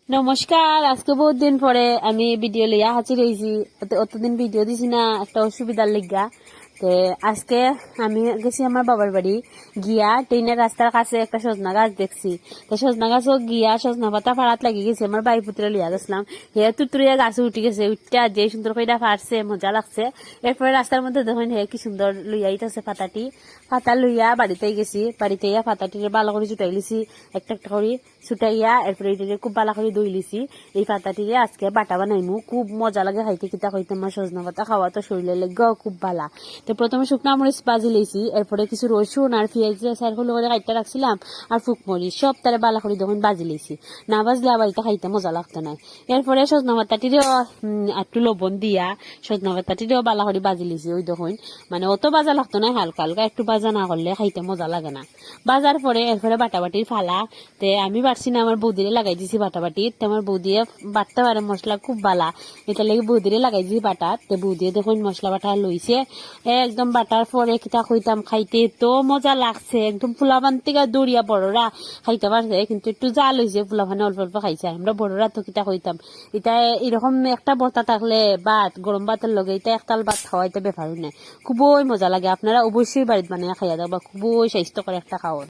নমস্কার, আজকে বহুত দিন পরে আমি ভিডিও লইয়া হাজির হয়েছি। অতদিন ভিডিও দিছি না, একটা অসুবিধার লিগা। তো আজকে আমি গেছি আমার বাবার বাড়ি গিয়া ট্রেনের রাস্তার কাছে একটা সজনা গাছ দেখছি। তো সজনা গাছও গিয়া সজনা পাতা ফাড়াত লাগি গেছে। আমার ভাই পুত্রে লিয়া গেছিলাম, হে তুতুরিয়া গাছে উঠে গেছে। উঠতে যে সুন্দর কইটা ফাড়ছে, মজা লাগছে। এরপরে রাস্তার মধ্যে দেখুন হে কি সুন্দর লইয়াইতেছে পাতা লইয়া বাড়িতে গেছি। বাড়িতে ইয়া পাতাটির ভালো করে জুটাই লিছি, একটা একটা করে ছুটাইয়া এরপরে এটাকে খুব ভালো করে ধুই লিছি। এই পাতাটিরে আজকে বাটা বানাইমু, খুব মজা লাগে খাইতে। কিতা খাইতে আমার সজনা পাতা খাওয়া তো শরীরের লেগেও খুব ভালা। তো প্রথমে শুকনা মরিচ বাজি লইছি, এরপরে কিছু রসুন আর পেঁয়াজ সাইড করে কাটতে রাখছিলাম, আর ফুকমরিচ সব তারে বালা করে তখন বাজি লইছি। না বাজলে আবার এটা খাইতে মজা লাগতো না। এরপরে সজনা পাতাটিরেও একটু লবণ দিয়া সজনা পাতাটিরেও বালা করে বাজি লইছি। ওই দেখুন মানে অত বাজা লাগতো না, হালকা হালকা একটু বাজা না করলে খাইতে মজা লাগে না। বাজার পরে এরপরে বাটাবাটির ফালা। তে আমি পারছি না, আমার বৌদিরে লাগাই দিছি বাটাবাটির। তো আমার বৌদিয়ে বাটতে পারে, মশলা খুব বালা, এটা লেগে বৌদিরে লাগাই দিছি বাটার। তো বৌদিয়ে দেখুন মশলা বাটা লইছে একদম। বাটার পরে কিতা কইতাম, খাইতে তো মজা লাগছে। একদম ফুলাবান থেকে দৌড়িয়া বড়রা খাইতে পারছে, কিন্তু একটু জাল হয়েছে, ফুলাবানে অল্প অল্প খাইছে। আমরা বড়রা তো কিতা কইতাম, এটা এরকম একটা বর্তা থাকলে ভাত গরম ভাতের লগে এটা একতাল ভাত খাওয়া এটা ব্যাপারই নাই। খুবই মজা লাগে। আপনারা অবশ্যই বাড়িতে বানিয়ে খাইয়া দাও, বা খুবই স্বাস্থ্যকর একটা খাওয়া।